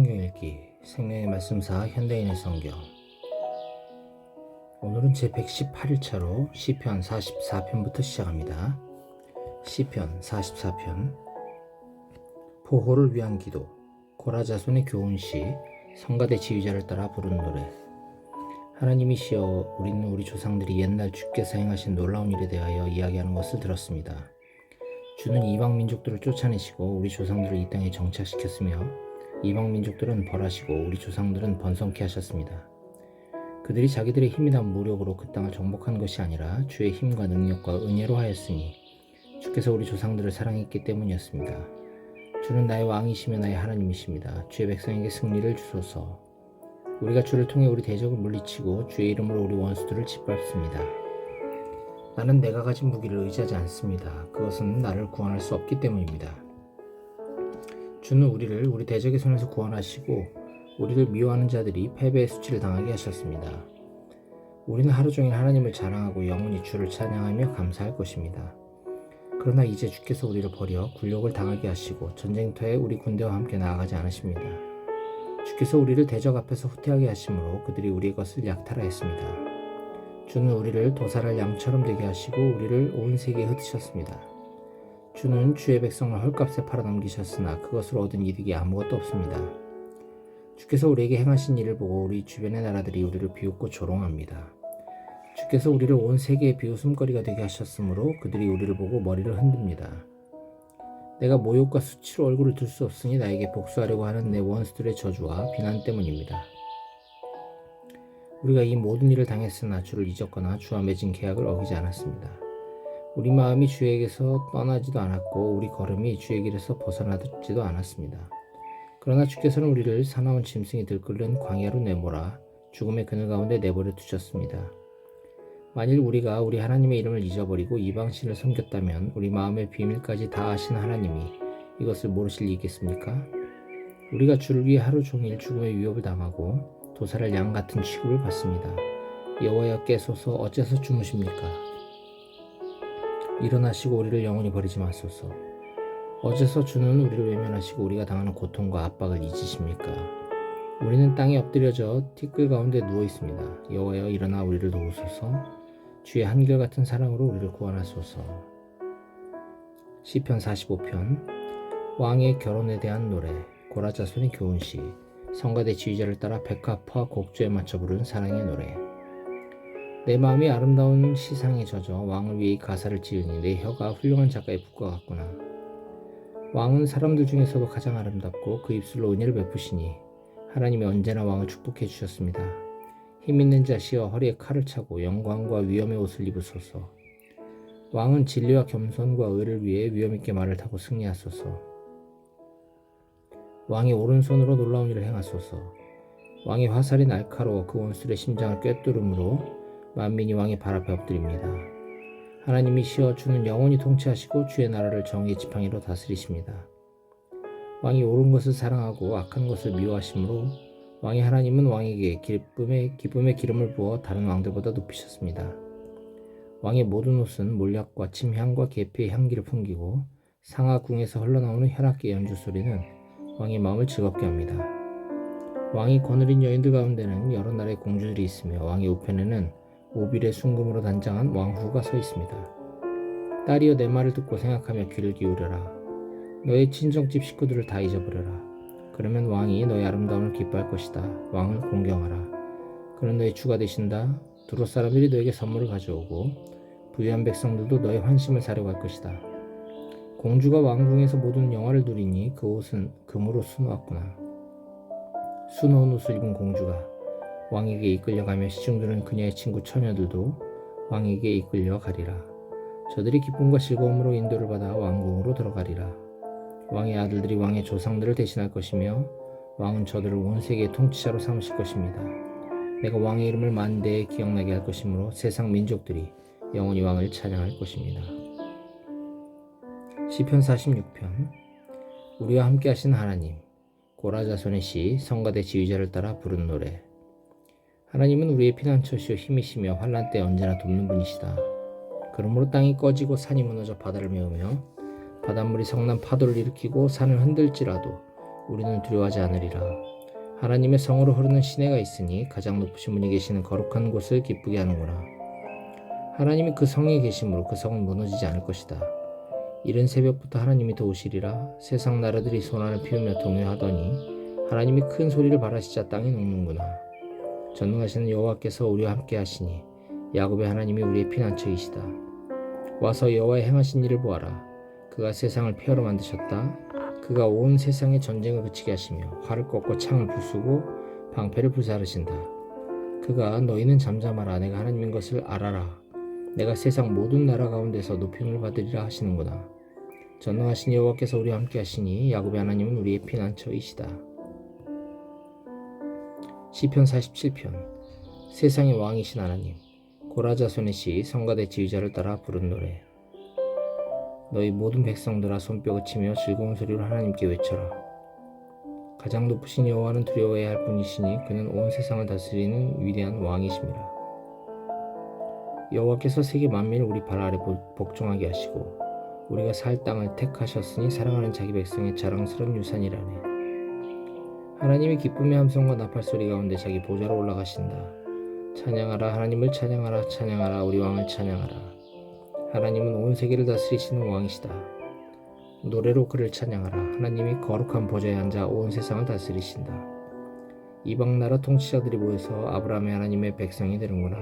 성경 읽기 생명의 말씀사 현대인의 성경. 오늘은 제 118일차로 시편 44편부터 시작합니다. 시편 44편. 보호를 위한 기도. 고라 자손의 교훈시. 성가대 지휘자를 따라 부른 노래. 하나님이시여, 우리는 우리 조상들이 옛날 주께서 행하신 놀라운 일에 대하여 이야기하는 것을 들었습니다. 주는 이방 민족들을 쫓아내시고 우리 조상들을 이 땅에 정착시켰으며 이방 민족들은 벌하시고 우리 조상들은 번성케 하셨습니다. 그들이 자기들의 힘이나 무력으로 그 땅을 정복한 것이 아니라 주의 힘과 능력과 은혜로 하였으니 주께서 우리 조상들을 사랑했기 때문이었습니다. 주는 나의 왕이시며 나의 하나님이십니다. 주의 백성에게 승리를 주소서. 우리가 주를 통해 우리 대적을 물리치고 주의 이름으로 우리 원수들을 짓밟습니다. 나는 내가 가진 무기를 의지하지 않습니다. 그것은 나를 구원할 수 없기 때문입니다. 주는 우리를 우리 대적의 손에서 구원하시고 우리를 미워하는 자들이 패배의 수치를 당하게 하셨습니다. 우리는 하루 종일 하나님을 자랑하고 영원히 주를 찬양하며 감사할 것입니다. 그러나 이제 주께서 우리를 버려 굴욕을 당하게 하시고 전쟁터에 우리 군대와 함께 나아가지 않으십니다. 주께서 우리를 대적 앞에서 후퇴하게 하심으로 그들이 우리의 것을 약탈하였습니다. 주는 우리를 도살할 양처럼 되게 하시고 우리를 온 세계에 흩으셨습니다. 주는 주의 백성을 헐값에 팔아넘기셨으나 그것으로 얻은 이득이 아무것도 없습니다. 주께서 우리에게 행하신 일을 보고 우리 주변의 나라들이 우리를 비웃고 조롱합니다. 주께서 우리를 온 세계의 비웃음거리가 되게 하셨으므로 그들이 우리를 보고 머리를 흔듭니다. 내가 모욕과 수치로 얼굴을 들 수 없으니 나에게 복수하려고 하는 내 원수들의 저주와 비난 때문입니다. 우리가 이 모든 일을 당했으나 주를 잊었거나 주와 맺은 계약을 어기지 않았습니다. 우리 마음이 주에게서 떠나지도 않았고 우리 걸음이 주의 길에서 벗어나지도 않았습니다. 그러나 주께서는 우리를 사나운 짐승이 들끓는 광야로 내몰아 죽음의 그늘 가운데 내버려 두셨습니다. 만일 우리가 우리 하나님의 이름을 잊어버리고 이방신을 섬겼다면 우리 마음의 비밀까지 다 아시는 하나님이 이것을 모르실 리겠습니까? 우리가 주를 위해 하루 종일 죽음의 위협을 당하고 도살할 양 같은 취급을 받습니다. 여호와여, 깨소서. 어째서 주무십니까? 일어나시고 우리를 영원히 버리지 마소서. 어째서 주는 우리를 외면하시고 우리가 당하는 고통과 압박을 잊으십니까? 우리는 땅에 엎드려져 티끌 가운데 누워 있습니다. 여호와여, 일어나 우리를 도우소서. 주의 한결같은 사랑으로 우리를 구원하소서. 시편 45편. 왕의 결혼에 대한 노래. 고라 자손의 교훈시. 성가대 지휘자를 따라 백합화 곡조에 맞춰 부른 사랑의 노래. 내 마음이 아름다운 시상에 젖어 왕을 위해 가사를 지으니 내 혀가 훌륭한 작가의 붓과 같구나. 왕은 사람들 중에서도 가장 아름답고 그 입술로 은혜를 베푸시니 하나님이 언제나 왕을 축복해 주셨습니다. 힘있는 자시여, 허리에 칼을 차고 영광과 위엄의 옷을 입으소서. 왕은 진리와 겸손과 의를 위해 위엄있게 말을 타고 승리하소서. 왕이 오른손으로 놀라운 일을 행하소서. 왕의 화살이 날카로워 그 원수의 심장을 꿰뚫음으로 만민이 왕의 발 앞에 엎드립니다. 하나님이시여, 주는 영원히 통치하시고 주의 나라를 정의의 지팡이로 다스리십니다. 왕이 옳은 것을 사랑하고 악한 것을 미워하심으로 왕의 하나님은 왕에게 기쁨의 기름을 부어 다른 왕들보다 높이셨습니다. 왕의 모든 옷은 몰약과 침향과 계피의 향기를 풍기고 상하궁에서 흘러나오는 현악기 연주 소리는 왕의 마음을 즐겁게 합니다. 왕이 거느린 여인들 가운데는 여러 나라의 공주들이 있으며 왕의 우편에는 오빌의 순금으로 단장한 왕후가 서 있습니다. 딸이여, 내 말을 듣고 생각하며 귀를 기울여라. 너의 친정집 식구들을 다 잊어버려라. 그러면 왕이 너의 아름다움을 기뻐할 것이다. 왕을 공경하라. 그는 너의 주가 되신다. 두로 사람들이 너에게 선물을 가져오고 부유한 백성들도 너의 환심을 사려고 할 것이다. 공주가 왕궁에서 모든 영화를 누리니 그 옷은 금으로 수놓았구나. 수놓은 옷을 입은 공주가 왕에게 이끌려가며 시중들은 그녀의 친구 처녀들도 왕에게 이끌려 가리라. 저들이 기쁨과 즐거움으로 인도를 받아 왕궁으로 들어가리라. 왕의 아들들이 왕의 조상들을 대신할 것이며 왕은 저들을 온 세계의 통치자로 삼으실 것입니다. 내가 왕의 이름을 만대에 기억나게 할 것이므로 세상 민족들이 영원히 왕을 찬양할 것입니다. 시편 46편. 우리와 함께 하신 하나님. 고라 자손의 시. 성가대 지휘자를 따라 부른 노래. 하나님은 우리의 피난처시오 힘이시며 환난 때 언제나 돕는 분이시다. 그러므로 땅이 꺼지고 산이 무너져 바다를 메우며 바닷물이 성난 파도를 일으키고 산을 흔들지라도 우리는 두려워하지 않으리라. 하나님의 성으로 흐르는 시내가 있으니 가장 높으신 분이 계시는 거룩한 곳을 기쁘게 하는구나. 하나님이 그 성에 계심으로 그 성은 무너지지 않을 것이다. 이른 새벽부터 하나님이 도우시리라. 세상 나라들이 손안을 피우며 동요하더니 하나님이 큰 소리를 발하시자 땅이 녹는구나. 전능하시는 여호와께서 우리와 함께 하시니 야곱의 하나님이 우리의 피난처이시다. 와서 여호와의 행하신 일을 보아라. 그가 세상을 폐허로 만드셨다. 그가 온 세상의 전쟁을 그치게 하시며 활을 꺾고 창을 부수고 방패를 불사르신다. 그가 너희는 잠잠하라. 내가 하나님인 것을 알아라. 내가 세상 모든 나라 가운데서 높임을 받으리라 하시는구나. 전능하신 여호와께서 우리와 함께 하시니 야곱의 하나님은 우리의 피난처이시다. 시편 47편. 세상의 왕이신 하나님, 고라자손의 시 성가대 지휘자를 따라 부른 노래. 너희 모든 백성들아 손뼉을 치며 즐거운 소리로 하나님께 외쳐라. 가장 높으신 여호와는 두려워해야 할 분이시니 그는 온 세상을 다스리는 위대한 왕이십니다. 여호와께서 세계 만민을 우리 발 아래 복종하게 하시고 우리가 살 땅을 택하셨으니 사랑하는 자기 백성의 자랑스러운 유산이라네. 하나님이 기쁨의 함성과 나팔소리 가운데 자기 보좌로 올라가신다. 찬양하라. 하나님을 찬양하라. 찬양하라. 우리 왕을 찬양하라. 하나님은 온 세계를 다스리시는 왕이시다. 노래로 그를 찬양하라. 하나님이 거룩한 보좌에 앉아 온 세상을 다스리신다. 이방 나라 통치자들이 모여서 아브라함의 하나님의 백성이 되는구나.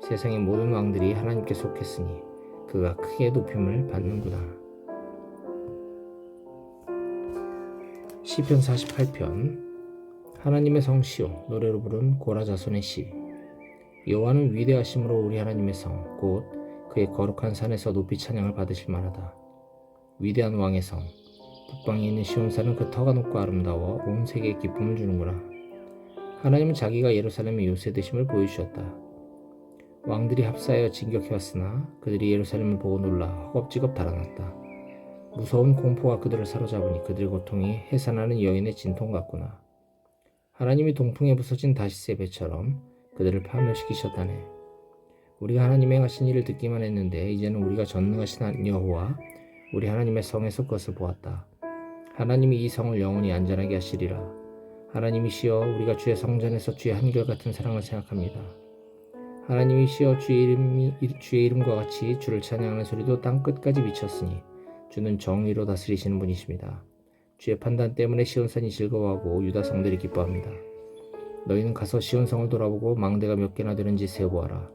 세상의 모든 왕들이 하나님께 속했으니 그가 크게 높임을 받는구나. 시편 48편. 하나님의 성 시온, 노래로 부른 고라자손의 시. 여호와는 위대하심으로 우리 하나님의 성, 곧 그의 거룩한 산에서 높이 찬양을 받으실 만하다. 위대한 왕의 성, 북방에 있는 시온산은 그 터가 높고 아름다워 온 세계에 기쁨을 주는구나. 하나님은 자기가 예루살렘의 요새 되심을 보여주셨다. 왕들이 합사하여 진격해왔으나 그들이 예루살렘을 보고 놀라 허겁지겁 달아났다. 무서운 공포가 그들을 사로잡으니 그들의 고통이 해산하는 여인의 진통 같구나. 하나님이 동풍에 부서진 다시스의 배처럼 그들을 파멸시키셨다네. 우리가 하나님의 행하신 일을 듣기만 했는데 이제는 우리가 전능하신 여호와 우리 하나님의 성에서 그것을 보았다. 하나님이 이 성을 영원히 안전하게 하시리라. 하나님이시여 우리가 주의 성전에서 주의 한결같은 사랑을 생각합니다. 하나님이시여 주의 이름과 같이 주를 찬양하는 소리도 땅 끝까지 미쳤으니 주는 정의로 다스리시는 분이십니다. 주의 판단 때문에 시온산이 즐거워하고 유다 성들이 기뻐합니다. 너희는 가서 시온성을 돌아보고 망대가 몇 개나 되는지 세어보아라.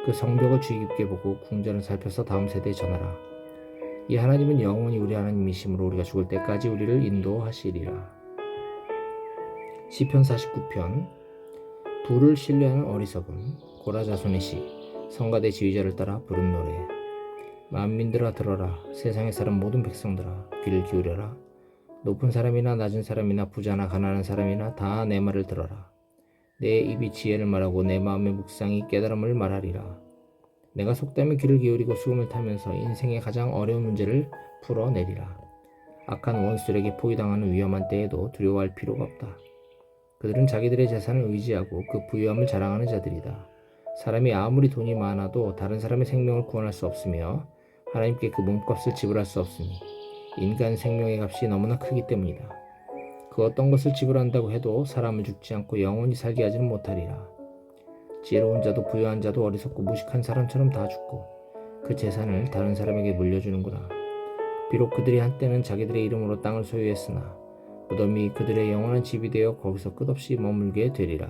그 성벽을 주의 깊게 보고 궁전을 살펴서 다음 세대에 전하라. 이 하나님은 영원히 우리 하나님이시므로 우리가 죽을 때까지 우리를 인도하시리라. 시편 49편. 부를 신뢰하는 어리석음, 고라자손의 시, 성가대 지휘자를 따라 부른 노래. 만민들아 들어라. 세상에 사는 모든 백성들아 귀를 기울여라. 높은 사람이나 낮은 사람이나 부자나 가난한 사람이나 다 내 말을 들어라. 내 입이 지혜를 말하고 내 마음의 묵상이 깨달음을 말하리라. 내가 속담에 귀를 기울이고 수음을 타면서 인생의 가장 어려운 문제를 풀어내리라. 악한 원수들에게 포위당하는 위험한 때에도 두려워할 필요가 없다. 그들은 자기들의 재산을 의지하고 그 부유함을 자랑하는 자들이다. 사람이 아무리 돈이 많아도 다른 사람의 생명을 구원할 수 없으며 하나님께 그 몸값을 지불할 수 없으니 인간 생명의 값이 너무나 크기 때문이다. 그 어떤 것을 지불한다고 해도 사람을 죽지 않고 영원히 살게 하지는 못하리라. 지혜로운 자도 부유한 자도 어리석고 무식한 사람처럼 다 죽고 그 재산을 다른 사람에게 물려주는구나. 비록 그들이 한때는 자기들의 이름으로 땅을 소유했으나 무덤이 그들의 영원한 집이 되어 거기서 끝없이 머물게 되리라.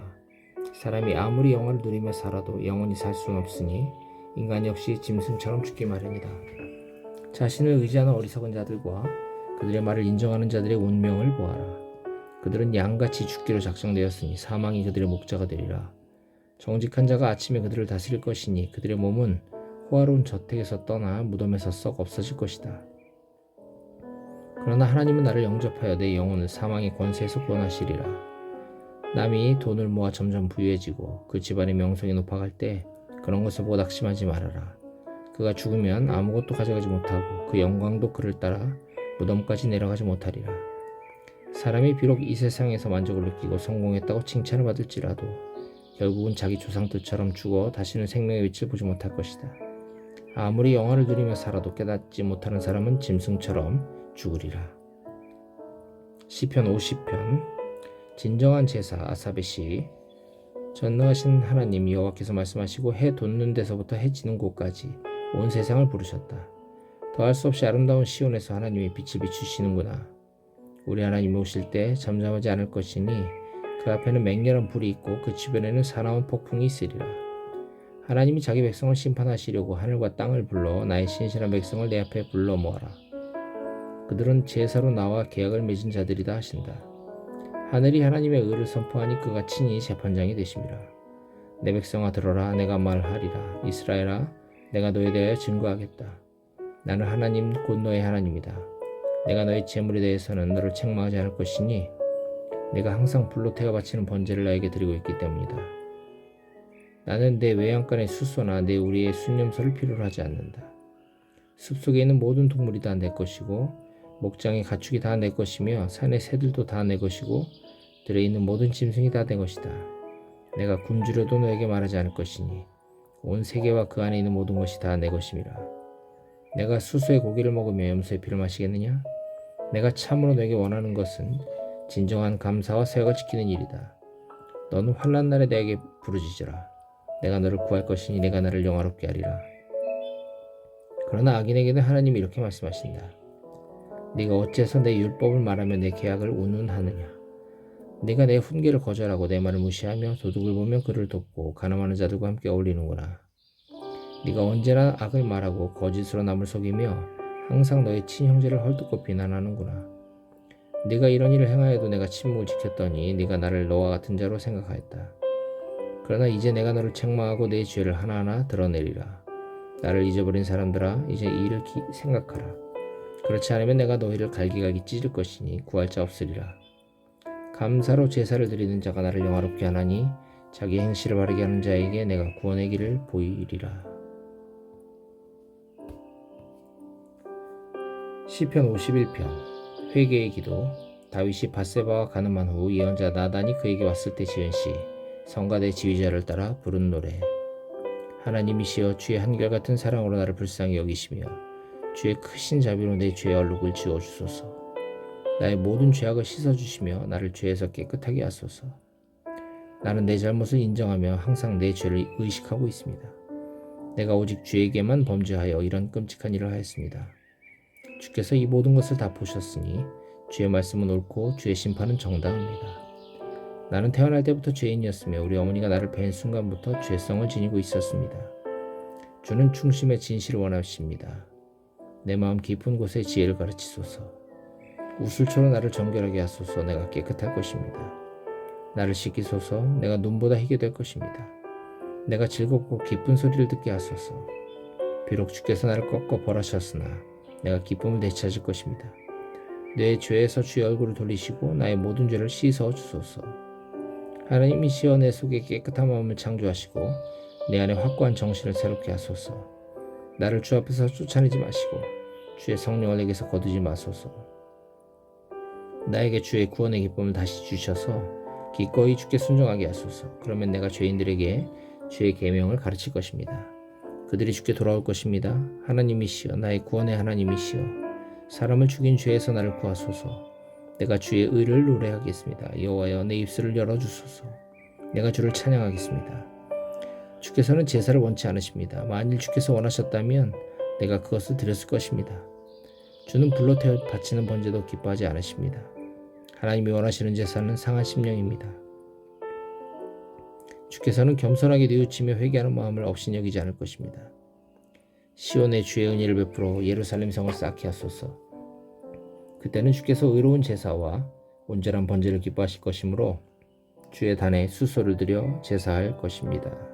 사람이 아무리 영화를 누리며 살아도 영원히 살 수는 없으니 인간 역시 짐승처럼 죽기 마련이다. 자신을 의지하는 어리석은 자들과 그들의 말을 인정하는 자들의 운명을 보아라. 그들은 양같이 죽기로 작정되었으니 사망이 그들의 목자가 되리라. 정직한 자가 아침에 그들을 다스릴 것이니 그들의 몸은 호화로운 저택에서 떠나 무덤에서 썩 없어질 것이다. 그러나 하나님은 나를 영접하여 내 영혼을 사망의 권세에서 구원하시리라. 남이 돈을 모아 점점 부유해지고 그 집안의 명성이 높아갈 때 그런 것을 보고 낙심하지 말아라. 그가 죽으면 아무것도 가져가지 못하고 그 영광도 그를 따라 무덤까지 내려가지 못하리라. 사람이 비록 이 세상에서 만족을 느끼고 성공했다고 칭찬을 받을지라도 결국은 자기 조상들처럼 죽어 다시는 생명의 빛을 보지 못할 것이다. 아무리 영화를 누리며 살아도 깨닫지 못하는 사람은 짐승처럼 죽으리라. 시편 50편. 진정한 제사. 아사베 시. 전능하신 하나님 여호와께서 말씀하시고 해 돋는 데서부터 해 지는 곳까지 온 세상을 부르셨다. 더할 수 없이 아름다운 시온에서 하나님이 빛을 비추시는구나. 우리 하나님이 오실 때 잠잠하지 않을 것이니 그 앞에는 맹렬한 불이 있고 그 주변에는 사나운 폭풍이 있으리라. 하나님이 자기 백성을 심판하시려고 하늘과 땅을 불러 나의 신실한 백성을 내 앞에 불러 모아라. 그들은 제사로 나와 계약을 맺은 자들이다 하신다. 하늘이 하나님의 의를 선포하니 그가 친히 재판장이 되심이라. 내 백성아 들어라, 내가 말하리라. 이스라엘아, 내가 너에 대하여 증거하겠다. 나는 하나님 곧 너의 하나님이다. 내가 너의 재물에 대해서는 너를 책망하지 않을 것이니 내가 항상 불로 태워 바치는 번제를 나에게 드리고 있기 때문이다. 나는 내 외양간의 숫소나 내 우리의 순념소를 필요로 하지 않는다. 숲속에 있는 모든 동물이 다 내 것이고 목장의 가축이 다 내 것이며 산의 새들도 다 내 것이고 들에 있는 모든 짐승이 다 내 것이다. 내가 굶주려도 너에게 말하지 않을 것이니 온 세계와 그 안에 있는 모든 것이 다 내 것임이라. 내가 수소의 고기를 먹으며 염소의 피를 마시겠느냐? 내가 참으로 너에게 원하는 것은 진정한 감사와 사역을 지키는 일이다. 너는 환난 날에 내게 부르짖으라. 내가 너를 구할 것이니 내가 나를 영화롭게 하리라. 그러나 악인에게는 하나님이 이렇게 말씀하신다. 네가 어째서 내 율법을 말하며 내 계약을 운운하느냐? 네가 내 훈계를 거절하고 내 말을 무시하며 도둑을 보면 그를 돕고 가늠하는 자들과 함께 어울리는구나. 네가 언제나 악을 말하고 거짓으로 남을 속이며 항상 너의 친형제를 헐뜯고 비난하는구나. 네가 이런 일을 행하여도 내가 침묵을 지켰더니 네가 나를 너와 같은 자로 생각하였다. 그러나 이제 내가 너를 책망하고 내 죄를 하나하나 드러내리라. 나를 잊어버린 사람들아, 이제 이 일을 생각하라. 그렇지 않으면 내가 너희를 갈기갈기 찢을 것이니 구할 자 없으리라. 감사로 제사를 드리는 자가 나를 영화롭게 하나니 자기 행실을 바르게 하는 자에게 내가 구원의 길을 보이리라. 시편 51편. 회개의 기도. 다윗이 밧세바와 가늠한 후 예언자 나단이 그에게 왔을 때 지은 시. 성가대 지휘자를 따라 부른 노래. 하나님이시여, 주의 한결같은 사랑으로 나를 불쌍히 여기시며 주의 크신 자비로 내 죄의 얼룩을 지워주소서. 나의 모든 죄악을 씻어주시며 나를 죄에서 깨끗하게 하소서. 나는 내 잘못을 인정하며 항상 내 죄를 의식하고 있습니다. 내가 오직 주에게만 범죄하여 이런 끔찍한 일을 하였습니다. 주께서 이 모든 것을 다 보셨으니 주의 말씀은 옳고 주의 심판은 정당합니다. 나는 태어날 때부터 죄인이었으며 우리 어머니가 나를 뵌 순간부터 죄성을 지니고 있었습니다. 주는 충심의 진실을 원하십니다. 내 마음 깊은 곳에 지혜를 가르치소서. 우슬초로 나를 정결하게 하소서. 내가 깨끗할 것입니다. 나를 씻기소서. 내가 눈보다 희게 될 것입니다. 내가 즐겁고 기쁜 소리를 듣게 하소서. 비록 주께서 나를 꺾어 벌하셨으나 내가 기쁨을 되찾을 것입니다. 내 죄에서 주의 얼굴을 돌리시고 나의 모든 죄를 씻어 주소서. 하나님이시여, 내 속에 깨끗한 마음을 창조하시고 내 안에 확고한 정신을 새롭게 하소서. 나를 주 앞에서 쫓아내지 마시고 주의 성령을 내게서 거두지 마소서. 나에게 주의 구원의 기쁨을 다시 주셔서 기꺼이 주께 순종하게 하소서. 그러면 내가 죄인들에게 주의 계명을 가르칠 것입니다. 그들이 주께 돌아올 것입니다. 하나님이시여, 나의 구원의 하나님이시여, 사람을 죽인 죄에서 나를 구하소서. 내가 주의 의를 노래하겠습니다. 여호와여, 내 입술을 열어주소서. 내가 주를 찬양하겠습니다. 주께서는 제사를 원치 않으십니다. 만일 주께서 원하셨다면 내가 그것을 드렸을 것입니다. 주는 불로 태워 바치는 번제도 기뻐하지 않으십니다. 하나님이 원하시는 제사는 상한 심령입니다. 주께서는 겸손하게 뉘우치며 회개하는 마음을 업신여기지 않을 것입니다. 시온의 주의 은혜를 베풀어 예루살렘 성을 쌓게 하소서. 그때는 주께서 의로운 제사와 온전한 번제를 기뻐하실 것이므로 주의 단에 수소를 드려 제사할 것입니다.